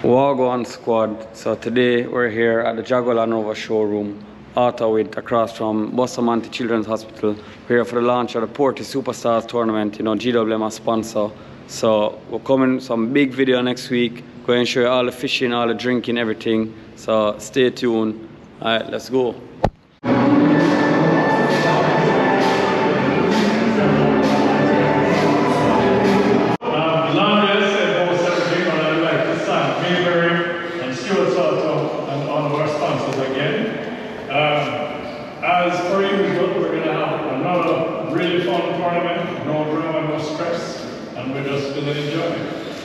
GWAN squad. So today we're here at the GWAN showroom, Ottawa, across from Bustamante Children's Hospital. We're here for the launch of the Porty Superstars tournament. You know, GWAN a sponsor. So we're coming some big video next week. Going to show you all the fishing, all the drinking, everything. So stay tuned. All right, let's go. As per usual, we're going to have another really fun tournament, no drama, no stress, and we're just going to enjoy it.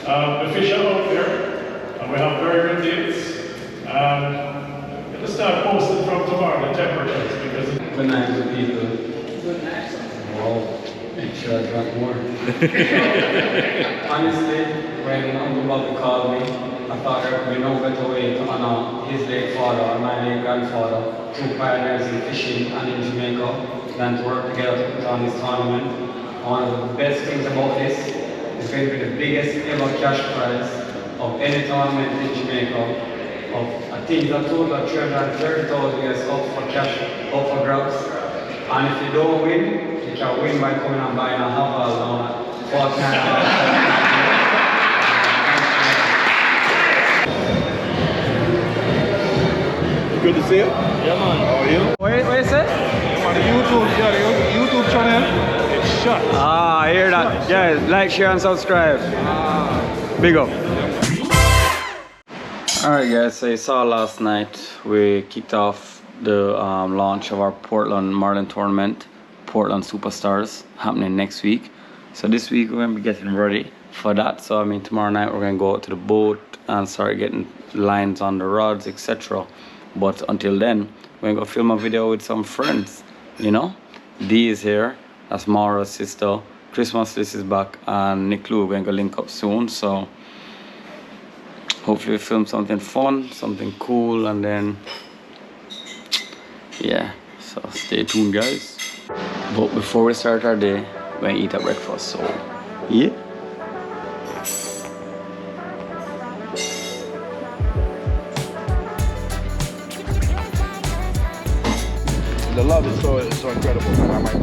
The fish are out there, and we have very good dates. And we're going to start posting from tomorrow, the temperatures, because Good night to people. Good night. Wow, make sure I drank more. Honestly, when Uncle Bobby called me, I thought there would be no better way to honor his late father and my late grandfather, two pioneers in fishing and in Jamaica, than to work together to put on this tournament. One of the best things about this is going to be the biggest ever cash prize of any tournament in Jamaica. I think a total of 330,000 US up for cash, up for grabs. And if you don't win, you can win by coming and buying a Haval now at $49. Good to see you. Yeah, man. How are you? What is it? I'm on the YouTube channel. It's shut. Ah, I hear that. Yeah, like, share, and subscribe. Big up. Alright guys, so you saw last night we kicked off the launch of our Portland Marlin tournament, Portland Superstars, happening next week. So this week we're going to be getting ready for that. So I mean, tomorrow night we're going to go out to the boat and start getting lines on the rods, etc. But until then, we're going to go film a video with some friends, you know. Dee is here, that's Mara's sister. Christmas List is back, and Nick Lou, we're going to link up soon. So hopefully we film something fun, something cool, and then yeah, so stay tuned guys. But before we start our day, we're gonna eat a breakfast, so yeah. The love is so incredible. I might, if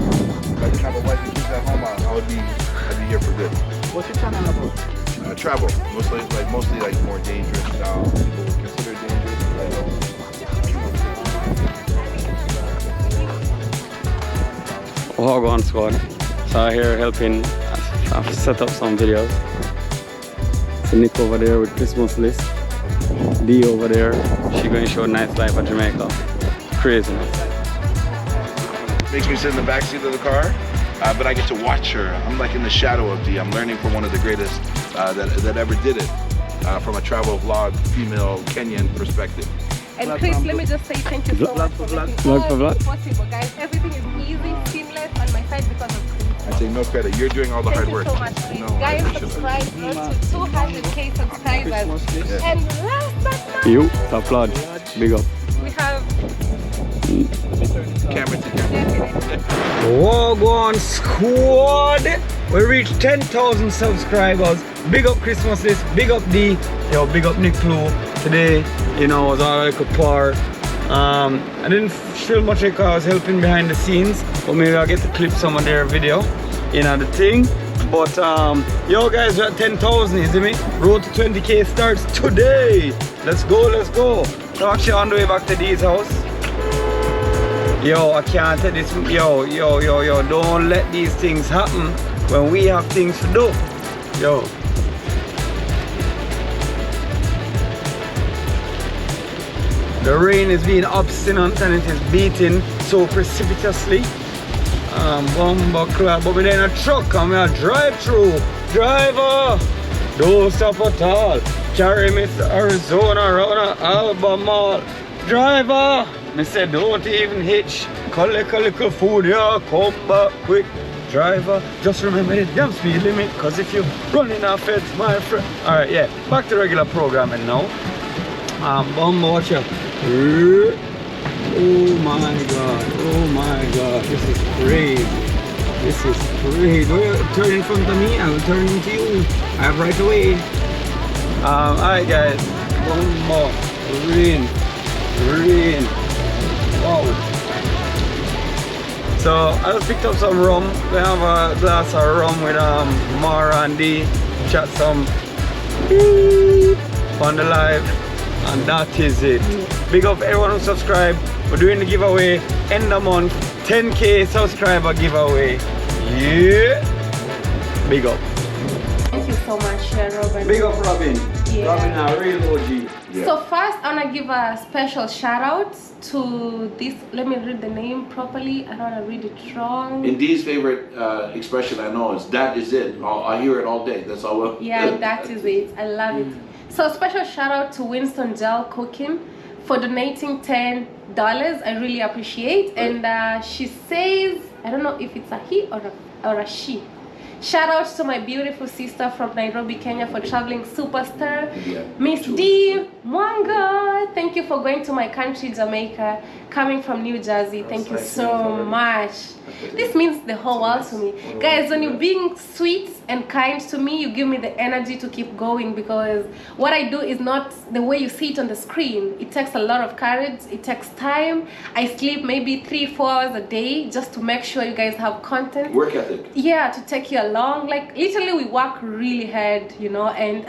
I didn't have a wife and kids at home, I'd be here for good. What's your channel about? Travel, mostly like more dangerous. People would consider dangerous. GWAN squad. So here helping set up some videos. So Nick over there with Christmas List. Dee over there, she going to show nice life at Jamaica. Craziness. Makes me sit in the backseat of the car, but I get to watch her. I'm like in the shadow of Dee. I'm learning from one of the greatest that ever did it, from a travel vlog, female Kenyan perspective. And Chris, let me just say thank you so much for making all possible, guys. Everything is easy, seamless on my side because of Chris. I take no credit. You're doing all the hard work. Thank you so much, Chris. Guys, subscribe to 200K subscribers. Yeah. And last but not You, applaud. Big up. we have Camera to camera. GWAN squad. We reached 10,000 subscribers. Big up Christmas List, big up Dee, yo, big up Nick Lou. Today, you know, was all like a par. I didn't feel much like I was helping behind the scenes, but maybe I'll get to clip some of their video, you know, the thing. But yo guys, we're at 10,000, you see me? Road to 20K starts today. Let's go, let's go. So actually on the way back to Dee's house. Yo, I can't take this. Yo, don't let these things happen when we have things to do. Yo. The rain is being obstinate and it is beating so precipitously. But we're in a truck and we're a drive-through. Driver, don't stop at all. Carry me to Arizona around Albemarle. Driver, me said don't even hitch. Collect a little food, yeah, come back quick. Driver, just remember the damn speed limit, cause if you're running off it, my friend. Alright, yeah, back to regular programming now. Watch out. Oh my god, this is crazy. This is crazy. Don't turn in front of me, I will turn into you. I have right away. Alright guys, one more. Rain. Wow. So I just picked up some rum. We have a glass of rum with Mara and D. Chat some on the live, and that is it. Big up everyone who subscribed. We're doing the giveaway end of month, 10k subscriber giveaway. Yeah. Big up. Thank you so much, Robin. Big up Robin. Yeah. Robin, a real OG. Yeah. So first, I want to give a special shout out to this. Let me read the name properly. I don't want to read it wrong. Indee's favorite expression I know is "that is it." I hear it all day. That's all. Yeah, that is it. I love it. So special shout out to Winston Gel Cooking for donating $10. I really appreciate. And she says, I don't know if it's a he or a she. Shout out to my beautiful sister from Nairobi, Kenya for traveling superstar. Yeah, Miss D. Mwanga. Thank you for going to my country, Jamaica, coming from New Jersey. Thank you so much. This means the whole world to me. Guys, when you're being sweet and kind to me, you give me the energy to keep going, because what I do is not the way you see it on the screen. It takes a lot of courage. It takes time. I sleep maybe 3-4 hours a day just to make sure you guys have content. Work ethic. Yeah, to take you along. Like literally we work really hard, you know, and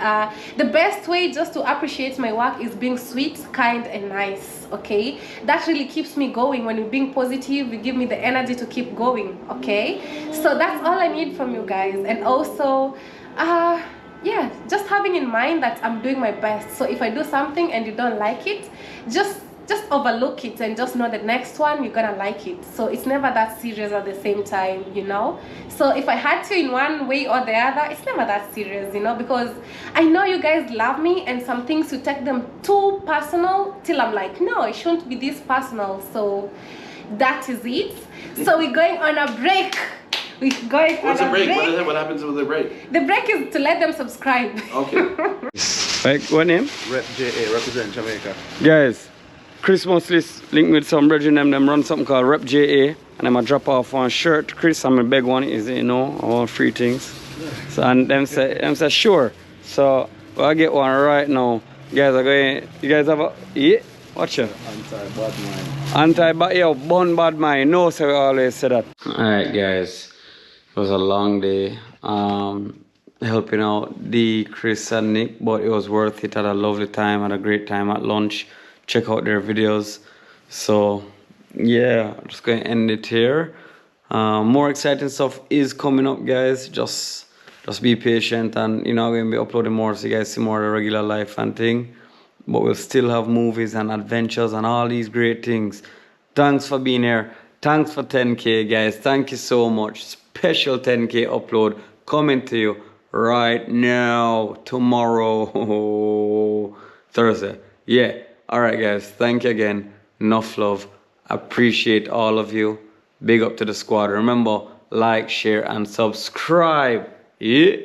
the best way just to appreciate my work is being sweet, kind and nice. Okay, that really keeps me going. When you're being positive, you give me the energy to keep going. Okay, so that's all I need from you guys. And also yeah, just having in mind that I'm doing my best. So if I do something and you don't like it, just overlook it and just know the next one you're gonna like it. So it's never that serious at the same time, you know. So if I had to in one way or the other, it's never that serious, you know, because I know you guys love me, and some things you take them too personal till I'm like, no, it shouldn't be this personal. So that is it. So we're going on a break. We're going What's on a break? break. What happens with the break? The break is to let them subscribe. Okay. Like, what name? Rep JA, represent Jamaica. Guys, Christmas list linked with some brethren them run something called Rep JA, and I'm gonna drop off one shirt. Chris, I'm a big one, is you know, I want free things. So and them say sure. So I'll get one right now. You guys are going, you guys have a watch it. Anti-bad mind. Anti-bad, yo, bun bad mind. No, so we always say that. Alright guys, it was a long day. Helping out D, Chris and Nick, but it was worth it. Had a lovely time, had a great time at lunch. Check out their videos. So yeah, I'm just going to end it here. More exciting stuff is coming up, guys. Just be patient, and you know, I'm going to be uploading more so you guys see more of the regular life and thing. But we'll still have movies and adventures and all these great things. Thanks for being here. Thanks for 10k, guys. Thank you so much. Special 10k upload coming to you right now, tomorrow, Thursday. Yeah. Alright guys, thank you again. Enough love. Appreciate all of you. Big up to the squad. Remember, like, share and subscribe. Yeah.